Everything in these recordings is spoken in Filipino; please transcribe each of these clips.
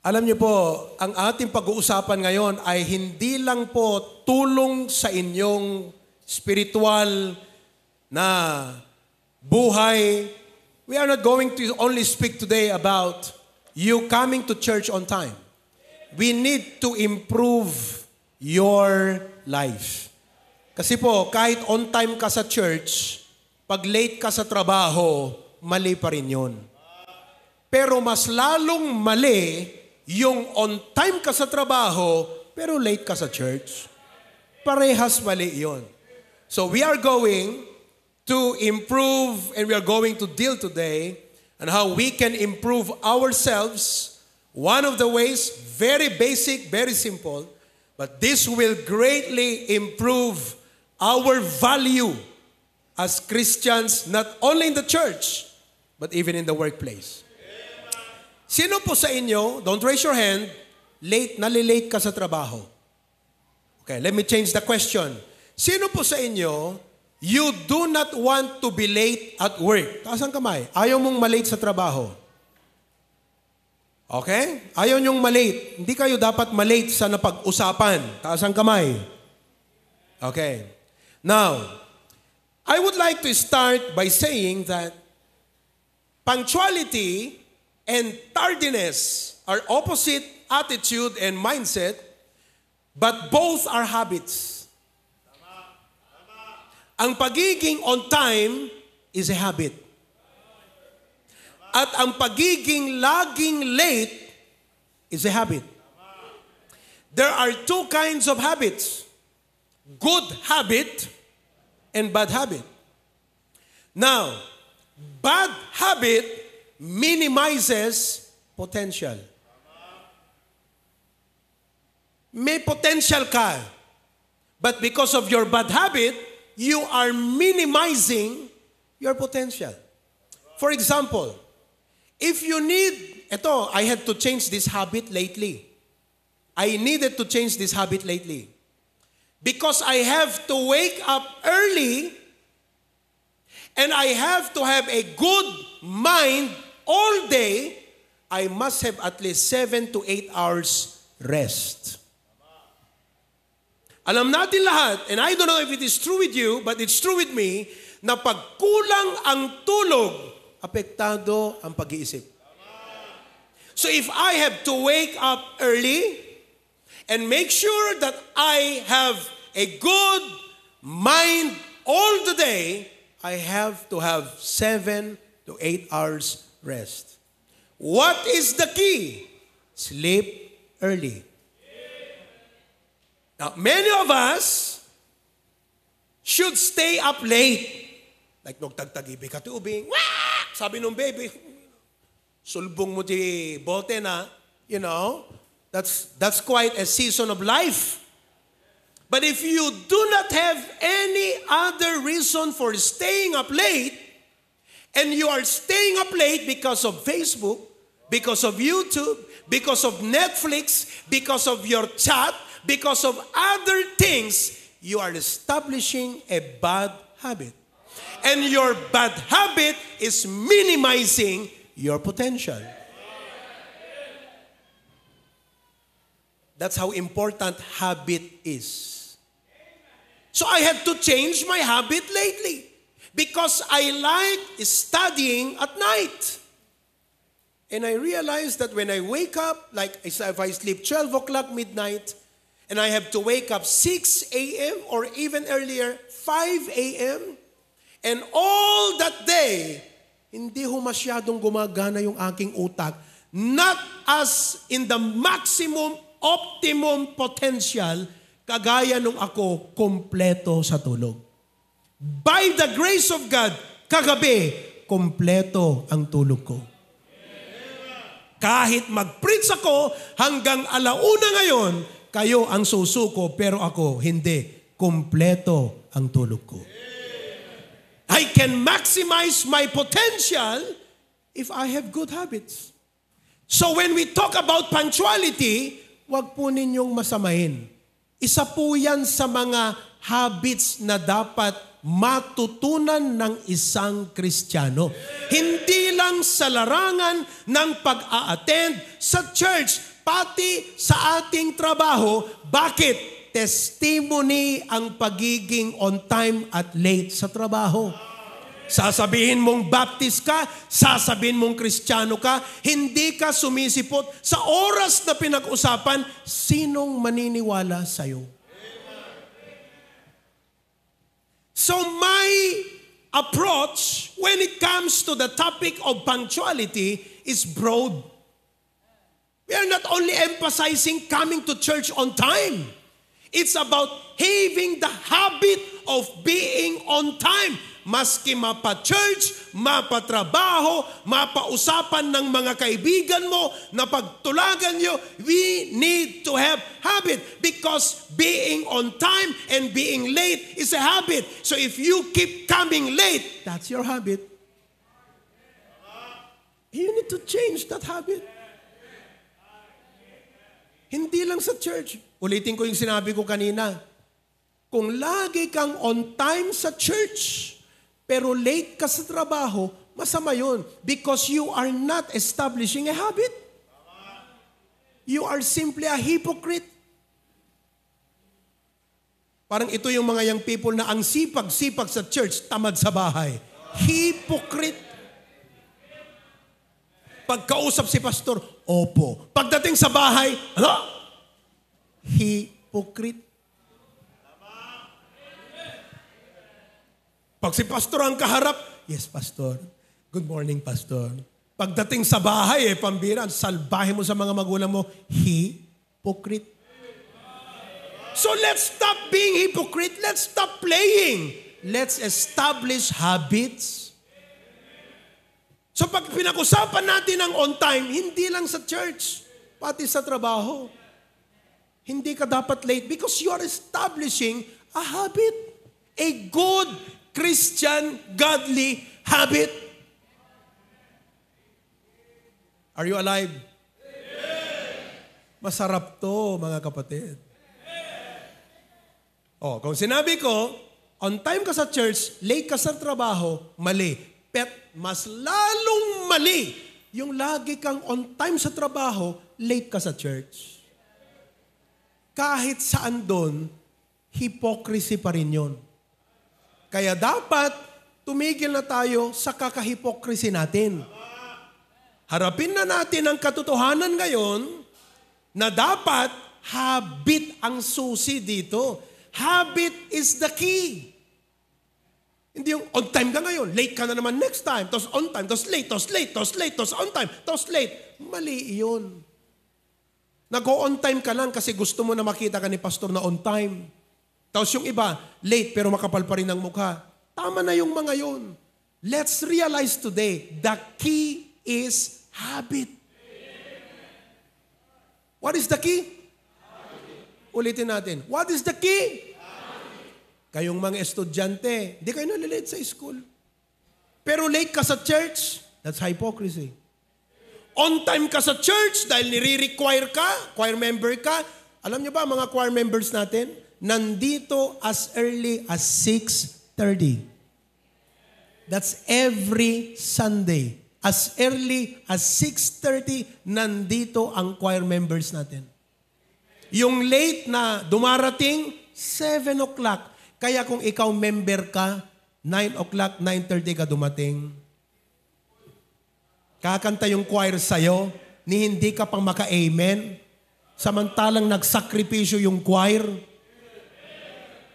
Alam niyo po, ang ating pag-uusapan ngayon ay hindi lang po tulong sa inyong spiritual na buhay. We are not going to only speak today about you coming to church on time. We need to improve your life. Kasi po, kahit on time ka sa church, pag late ka sa trabaho, mali pa rin yun. Pero mas lalong mali yung on time ka sa trabaho, pero late ka sa church. Parehas mali yun. So we are going to improve and we are going to deal today on how we can improve ourselves. One of the ways, very basic, very simple, but this will greatly improve our value as Christians, not only in the church, but even in the workplace. Sino po sa inyo, don't raise your hand, nalilate ka sa trabaho? Okay, let me change the question. Sino po sa inyo, you do not want to be late at work? Taas ang kamay. Ayaw mong malate sa trabaho. Okay? Ayaw nyong malate. Hindi kayo dapat malate sa napag-usapan. Taas ang kamay. Okay. Now, I would like to start by saying that punctuality and tardiness are opposite attitude and mindset, but both are habits. Ang pagiging on time is a habit. At ang pagiging laging late is a habit. There are two kinds of habits. Good habit and bad habit. Now, bad habit minimizes potential. May potential ka, but because of your bad habit, you are minimizing your potential. For example, if you need, I had to change this habit lately. I needed to change this habit lately. Because I have to wake up early and I have to have a good mind all day. I must have at least 7 to 8 hours rest. Alam natin lahat, and I don't know if it is true with you, but it's true with me, na pag kulang ang tulog, apektado ang pag-iisip. So if I have to wake up early and make sure that I have a good mind all the day, I have to have 7 to 8 hours rest. What is the key? Sleep early. Now, many of us should stay up late. Like, nagtagtagibi ka tubing. Wah! Sabi nung baby, sulbong mo di bote na, that's quite a season of life. But if you do not have any other reason for staying up late, and you are staying up late because of Facebook, because of YouTube, because of Netflix, because of your chat, because of other things, you are establishing a bad habit. And your bad habit is minimizing your potential. That's how important habit is. So I had to change my habit lately because I like studying at night. And I realized that when I wake up, like if I sleep 12 o'clock midnight, and I have to wake up 6 a.m. or even earlier, 5 a.m., and all that day, hindi ho masyadong gumagana yung aking utak, not as in the maximum, optimum potential, kagaya nung ako, kompleto sa tulog. By the grace of God, kagabi, kompleto ang tulog ko. Kahit mag-preach ako, hanggang alauna ngayon, kayo ang susuko, pero ako, hindi. Kompleto ang tulog ko. I can maximize my potential if I have good habits. So when we talk about punctuality, wag po ninyong masamahin. Isa po yan sa mga habits na dapat matutunan ng isang Kristiyano. Hindi lang sa larangan ng pag-a-attend sa church, pati sa ating trabaho. Bakit? Testimony ang pagiging on time at late sa trabaho. Sasabihin mong Baptist ka, sasabihin mong Kristiyano ka, hindi ka sumisipot sa oras na pinag-usapan, sinong maniniwala sa'yo? So my approach when it comes to the topic of punctuality is broad. We are not only emphasizing coming to church on time. It's about having the habit of being on time. Maski mapa-church, mapa-trabaho, mapa-usapan ng mga kaibigan mo, na pagtulagan nyo, we need to have habit because being on time and being late is a habit. So if you keep coming late, that's your habit. You need to change that habit. Hindi lang sa church. Ulitin ko yung sinabi ko kanina. Kung lagi kang on time sa church, pero late ka sa trabaho, masama yun. Because you are not establishing a habit. You are simply a hypocrite. Parang ito yung mga young people na ang sipag-sipag sa church, tamad sa bahay. Hypocrite. Pagkausap si pastor, opo. Pagdating sa bahay, ano? Hypocrite. Pag si pastor ang kaharap, yes, pastor. Good morning, pastor. Pagdating sa bahay, pambira, salbahe mo sa mga magulang mo, hypocrite. So let's stop being hypocrite. Let's stop playing. Let's establish habits. So pag pinag-usapan natin ang on time, hindi lang sa church, pati sa trabaho. Hindi ka dapat late because you are establishing a habit. A good Christian, godly habit. Are you alive? Masarap to, mga kapatid. Kung sinabi ko, on time ka sa church, late ka sa trabaho, mali. Mas lalong mali yung lagi kang on time sa trabaho, late ka sa church. Kahit saan doon, hypocrisy pa rin yun. Kaya dapat tumigil na tayo sa kakahypocrisy natin. Harapin na natin ang katotohanan ngayon na dapat habit ang susi dito. Habit is the key. Hindi yung on time ka ngayon, late ka na naman next time, tapos on time, tapos late, tapos late, tapos late, tapos on time, tapos late. Mali yun. Nag-on time ka lang kasi gusto mo na makita ka ni pastor na on time. Tapos yung iba, late pero makapal pa rin ang mukha. Tama na yung mga yun. Let's realize today, the key is habit. What is the key? Ulitin natin. What is the key? Kayong mga estudyante, di kayo nalilate sa school. Pero late ka sa church, that's hypocrisy. On time ka sa church dahil nire-require ka, choir member ka. Alam niyo ba mga choir members natin, nandito as early as 6:30. That's every Sunday. As early as 6:30, nandito ang choir members natin. Yung late na dumarating, 7 o'clock. Kaya kung ikaw member ka, 9 o'clock, 9:30 ka dumating. Kakanta yung choir sa'yo, ni hindi ka pang maka-amen. Samantalang nagsakripisyo yung choir.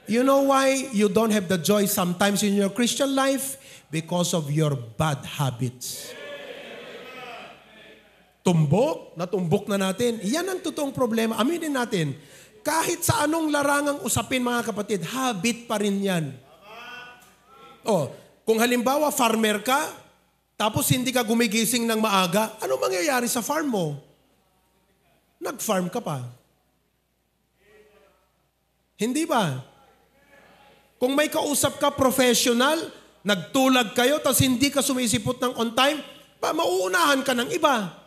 You know why you don't have the joy sometimes in your Christian life? Because of your bad habits. Natumbok na natin. Yan ang totoong problema. Aminin natin. Kahit sa anong larangang usapin, mga kapatid, habit pa rin yan. Kung halimbawa farmer ka, tapos hindi ka gumigising ng maaga, ano mangyayari sa farm mo? Nag-farm ka pa. Hindi ba? Kung may kausap ka professional, nagtulag kayo, tapos hindi ka sumisipot ng on time, mauunahan ka ng iba.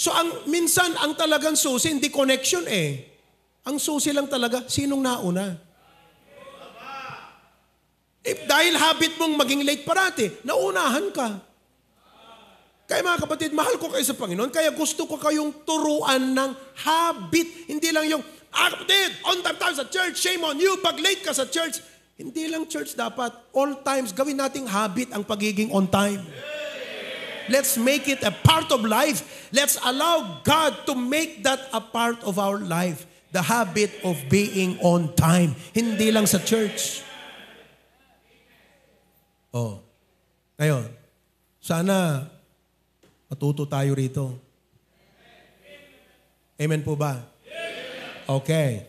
So minsan, ang talagang susi, hindi connection Ang susi lang talaga, sinong nauna? Dahil habit mong maging late parati, naunahan ka. Kaya mga kapatid, mahal ko kayo sa Panginoon, kaya gusto ko kayong turuan ng habit. Hindi lang yung, kapatid, on time tayo sa church, shame on you, pag late ka sa church. Hindi lang church dapat, all times, gawin nating habit ang pagiging on time. Let's make it a part of life. Let's allow God to make that a part of our life. The habit of being on time. Hindi lang sa church. Ngayon, sana matuto tayo rito. Amen po ba? Okay.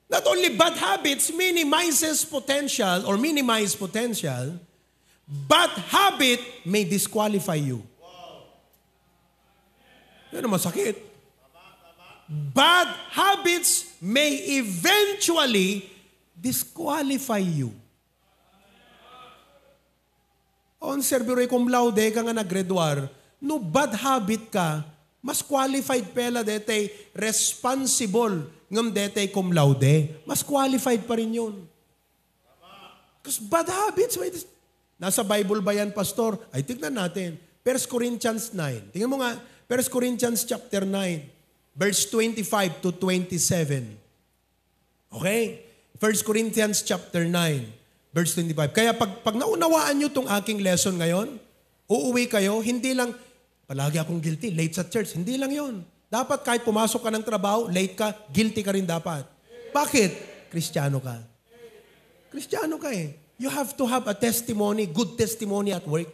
Not only bad habits minimize potential, bad habit may disqualify you. Yan ang masakit. Bad habits may eventually disqualify you. On serbiroy cum laude ka nga naggraduar, no bad habit ka, mas qualified pela dete responsible ngam dete cum laude. Mas qualified pa rin yun. Because bad habits, nasa Bible ba yan, Pastor? Ay, tignan natin. 1 Corinthians 9. Tingnan mo nga, 1 Corinthians chapter 9, verse 25 to 27. Okay? 1 Corinthians chapter 9. Verse 25. Kaya pag naunawaan nyo itong aking lesson ngayon, uuwi kayo, hindi lang, palagi akong guilty, late sa church. Hindi lang yon. Dapat kahit pumasok ka ng trabaho, late ka, guilty ka rin dapat. Bakit? Kristiyano ka. Kristiyano ka eh. You have to have a testimony, good testimony at work.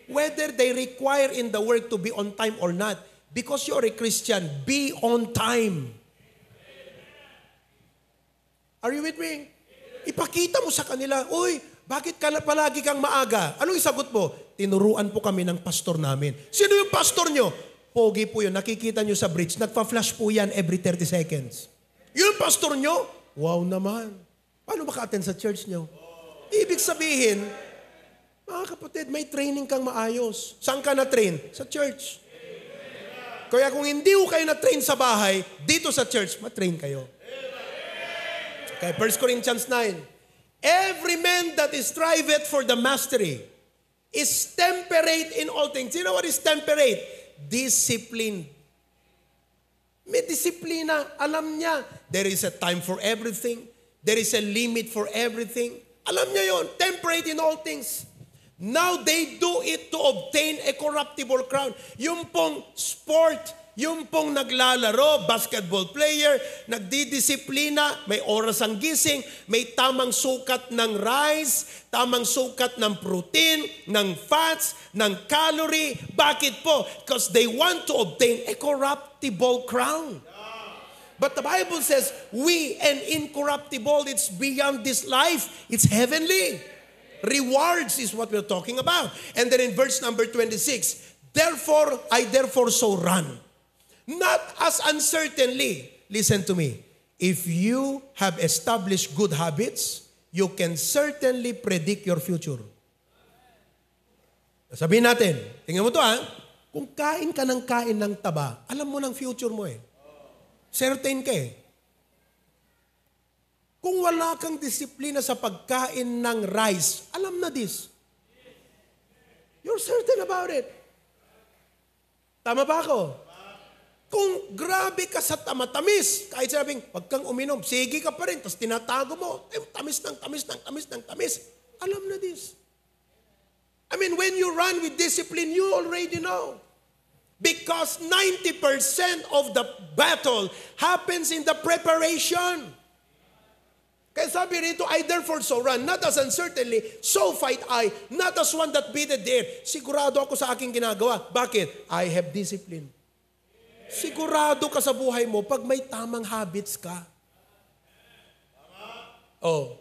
Whether they require in the work to be on time or not, because you're a Christian, be on time. Are you with me? Ipakita mo sa kanila, uy, bakit ka palagi kang maaga? Anong isagot mo? Tinuruan po kami ng pastor namin. Sino yung pastor nyo? Pogi po yun. Nakikita nyo sa bridge. Nagpa-flash po yan every 30 seconds. Yung pastor nyo? Wow naman. Paano maka-attend sa church nyo? Ibig sabihin, mga kapatid, may training kang maayos. Saan ka na-train? Sa church. Kaya kung hindi ko kayo na-train sa bahay, dito sa church, ma-train kayo. Okay, 1 Corinthians 9. Every man that is striveth for the mastery is temperate in all things. You know what is temperate? Discipline. May disiplina. Alam niya, there is a time for everything. There is a limit for everything. Alam niya yon. Temperate in all things. Now they do it to obtain a corruptible crown. Yung pong sport, yung pong naglalaro, basketball player, nagdidisiplina, may oras ang gising, may tamang sukat ng rice, tamang sukat ng protein, ng fats, ng calorie. Bakit po? Because they want to obtain a corruptible crown. But the Bible says, we and incorruptible, it's beyond this life. It's heavenly. Rewards is what we're talking about. And then in verse number 26, therefore, I therefore so run. Not as uncertainly, listen to me, if you have established good habits, you can certainly predict your future. Sabihin natin, tingnan mo to kung kain ka ng taba, alam mo ng future mo eh. Certain ka eh. Kung wala kang disiplina sa pagkain ng rice, alam na this. You're certain about it. Tama ba ako? Kung grabe ka sa tamatamis, kahit sabing, wag kang uminom, sige ka pa rin, tapos tinatago mo, tamis, alam na this. I mean, when you run with discipline, you already know. Because 90% of the battle happens in the preparation. Kaya sabi rito, I therefore so run, not as uncertainly, so fight I, not as one that beateth the air. Sigurado ako sa aking ginagawa. Bakit? I have discipline. Sigurado ka sa buhay mo pag may tamang habits ka. Oh.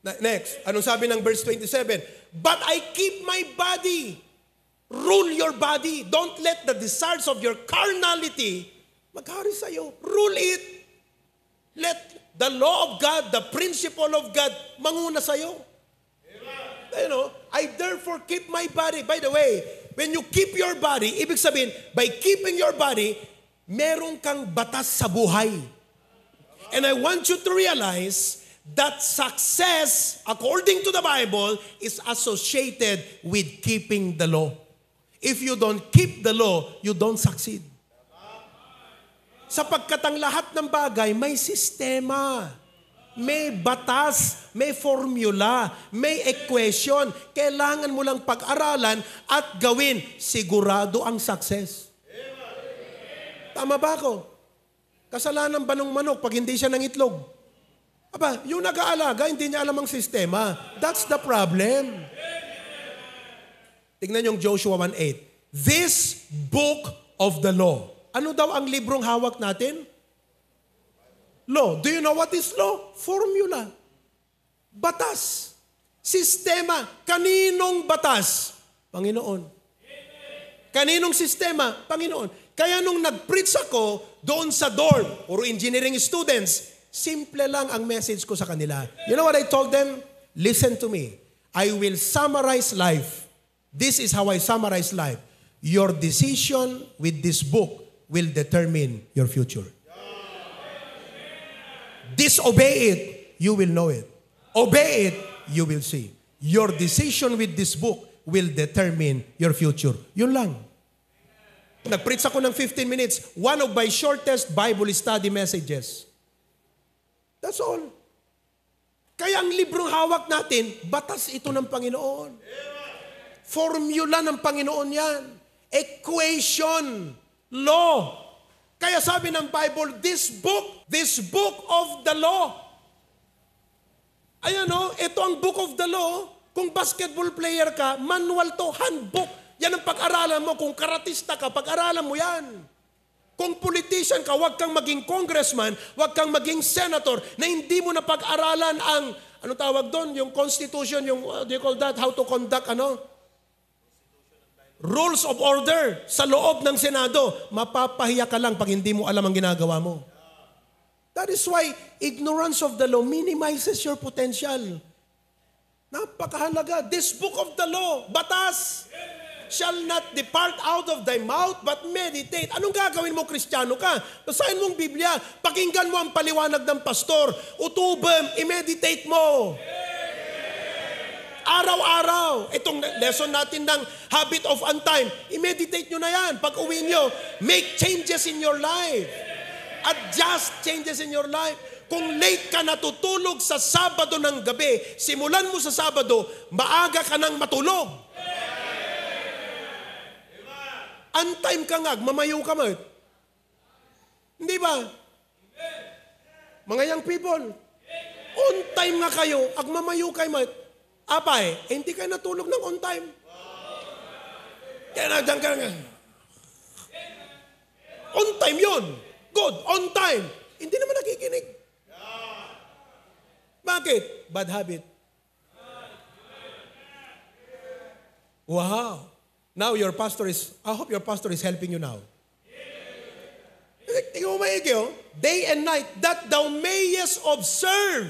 Next, anong sabi ng verse 27? But I keep my body. Rule your body. Don't let the desires of your carnality maghari sa'yo. Rule it. Let the law of God, the principle of God, manguna sa'yo. You know, I therefore keep my body. By the way, when you keep your body, ibig sabihin, by keeping your body, meron kang batas sa buhay. And I want you to realize that success, according to the Bible, is associated with keeping the law. If you don't keep the law, you don't succeed. Sapagkat ang lahat ng bagay may sistema, may batas, may formula, may equation. Kailangan mo lang pag-aralan at gawin. Sigurado ang success. Tama ba ako? Kasalanan ba ng manok pag hindi siya ng itlog? Aba, yung nag-aalaga, hindi niya alam ang sistema. That's the problem. Tignan yung Joshua 1:8. This book of the law. Ano daw ang librong hawak natin? Law. Do you know what is law? Formula. Batas. Sistema. Kaninong batas? Panginoon. Kaninong sistema? Panginoon. Kaya nung nag-preach ako doon sa dorm, puro engineering students, simple lang ang message ko sa kanila. You know what I told them? Listen to me. I will summarize life. This is how I summarize life. Your decision with this book will determine your future. Disobey it, you will know it. Obey it, you will see. Your decision with this book will determine your future. Yun lang. Nag-preach ako ng 15 minutes. One of my shortest Bible study messages. That's all. Kaya ang librong hawak natin, batas ito ng Panginoon. Formula ng Panginoon yan. Equation. Law. Kaya sabi ng Bible, this book of the law. Ayan o, ito ang book of the law. Kung basketball player ka, manual to, handbook. Yan ang pag-aralan mo. Kung karatista ka, pag-aralan mo yan. Kung politician ka, huwag kang maging congressman, huwag kang maging senator, na hindi mo na pag-aralan ang, ano tawag doon, yung constitution, yung, do you call that, how to conduct, rules of order sa loob ng Senado. Mapapahiya ka lang pag hindi mo alam ang ginagawa mo. That is why ignorance of the law minimizes your potential. Napakahalaga. This book of the law, batas, shall not depart out of thy mouth, but meditate. Anong gagawin mo, Kristiyano ka? Basahin mong Biblia, pakinggan mo ang paliwanag ng pastor, utuban, i-meditate mo. Araw-araw. Itong lesson natin ng habit of on time, i-meditate nyo na yan. Pag uwi nyo, make changes in your life. Adjust changes in your life. Kung late ka natutulog sa Sabado ng gabi, simulan mo sa Sabado, maaga ka nang matulog. On time ka nga, mamayo ka mo. Hindi ba? Mga young people, on time nga kayo, ag mamayo kayo mo. Apay, hindi kayo natulog ng on time. Kaya na, dyan ka nga. On time yun. Good, on time. Hindi naman nakikinig. Bakit? Bad habit. Wow. Now your pastor is, I hope your pastor is helping you now. Tingnan mo maigi, day and night, that thou mayest observe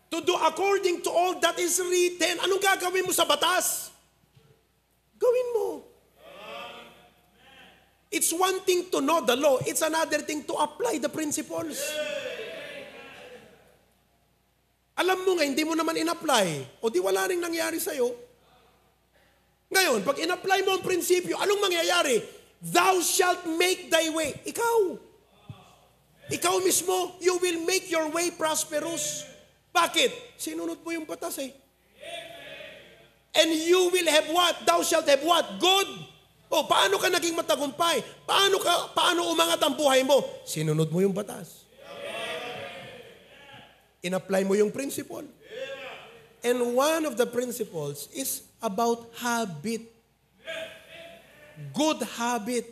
to do according to all that is written. Anong gagawin mo sa batas? Gawin mo. It's one thing to know the law. It's another thing to apply the principles. Alam mo nga, hindi mo naman in-apply. O di wala rin nangyari sa'yo. Ngayon, pag in-apply mo ang prinsipyo, anong mangyayari? Thou shalt make thy way. Ikaw. Ikaw mismo, you will make your way prosperous. Bakit? Sinunod mo yung batas eh. And you will have what? Thou shalt have what? Good. O, paano ka naging matagumpay? Paano umangat ang buhay mo? Sinunod mo yung batas. In-apply mo yung principle. And one of the principles is about habit. Good habit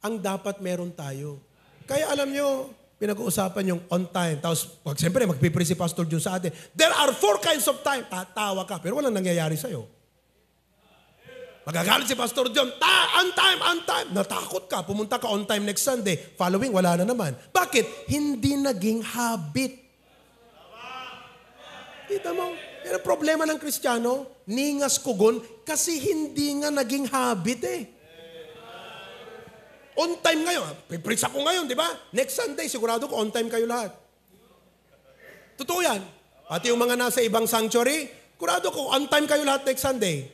ang dapat meron tayo. Kaya alam nyo, pinag-uusapan yung on time. Tapos, siyempre, magpipre si Pastor Jun sa atin. There are 4 kinds of time. Tatawa ka, pero walang nangyayari sa'yo. Magagalit si Pastor John, on time. Natakot ka, pumunta ka on time next Sunday. Following, wala na naman. Bakit? Hindi naging habit. Kita mo? Yan ang problema ng Kristiyano, ningas kugon, kasi hindi nga naging habit eh. On time ngayon, preach ako ngayon, di ba? Next Sunday, sigurado ko on time kayo lahat. Totoo yan. Pati yung mga nasa ibang sanctuary, kurado ko, on time kayo lahat next Sunday.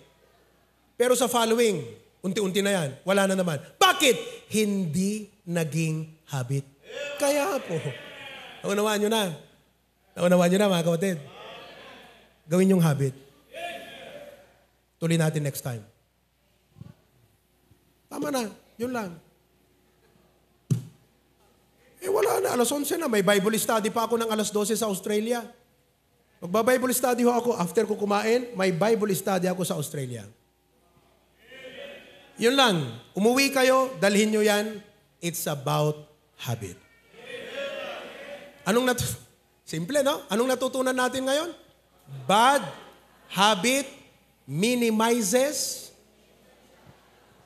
Pero sa following, unti-unti na yan. Wala na naman. Bakit? Hindi naging habit. Kaya po. Naunawaan nyo na. Naunawaan nyo na mga kapatid. Gawin yung habit. Tuloy natin next time. Tama na. Yun lang. Wala na. Alas 11 na. May Bible study pa ako ng alas 12 sa Australia. Magba-Bible study ho ako. After ko kumain, may Bible study ako sa Australia. Yun lang. Umuwi kayo, dalhin nyo yan. It's about habit. Simple, no? Anong natutunan natin ngayon? Bad habit minimizes.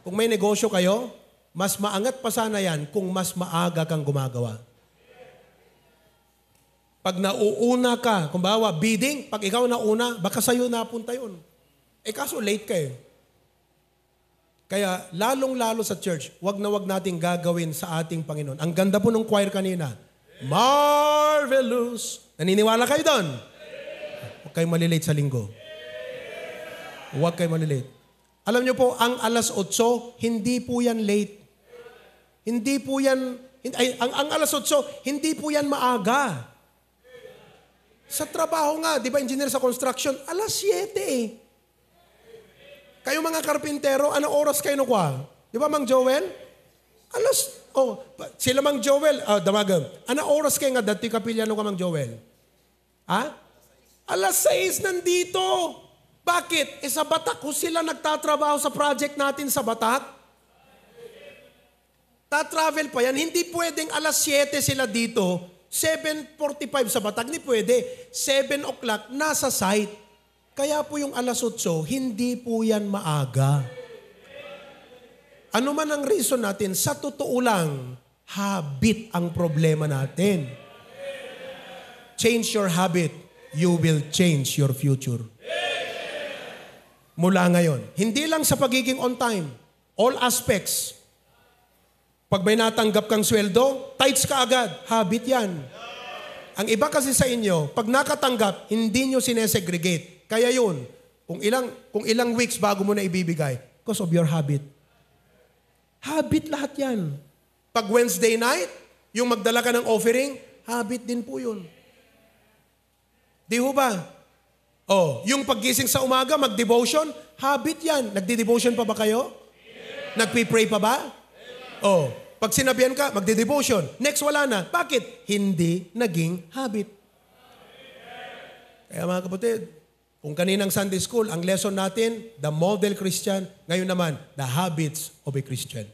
Kung may negosyo kayo, mas maangat pa sana yan kung mas maaga kang gumagawa. Pag nauuna ka, kung bawa, bidding, pag ikaw nauna, baka sa'yo napunta yun. Kaso late ka eh. Kaya lalong-lalo sa church, wag na wag nating gagawin sa ating Panginoon. Ang ganda po ng choir kanina. Marvelous. Naniniwala kayo doon? Huwag kayong malilate sa linggo. Huwag kayong malilate. Alam niyo po, ang alas 8, hindi po yan late. Hindi po yan, ang alas 8, hindi po yan maaga. Sa trabaho nga, di ba engineer sa construction, alas 7 eh. Kayo mga karpintero, anong oras kayo nakuha? Di ba, Mang Joel? Sila Mang Joel, damagan. Anong oras kayo nga dati kapilya ka, Mang Joel? Ha? Alas 6 nandito. Bakit? Sa Batak, kung sila nagtatrabaho sa project natin sa Batak, ta-travel pa yan, hindi pwedeng alas 7 sila dito, 7:45 sa Batak, hindi pwede. 7 o'clock, nasa site. Kaya po yung alas 8, hindi po yan maaga. Ano man ang reason natin, sa totoo lang, habit ang problema natin. Change your habit, you will change your future. Mula ngayon, hindi lang sa pagiging on time, all aspects. Pag may natanggap kang sweldo, tithes ka agad, habit yan. Ang iba kasi sa inyo, pag nakatanggap, hindi nyo sinesegregate. Kaya yun, kung ilang weeks bago mo na ibibigay, because of your habit. Habit lahat yan. Pag Wednesday night, yung magdala ka ng offering, habit din po yun. Di ho ba? Yung paggising sa umaga, mag-devotion, habit yan. Nagdi-devotion pa ba kayo? Nagpi-pray pa ba? Pag sinabihan ka, magdi-devotion. Next, wala na. Bakit? Hindi naging habit. Kaya mga kapatid, kung kaninang Sunday School, ang lesson natin, the model Christian, ngayon naman, the habits of a Christian.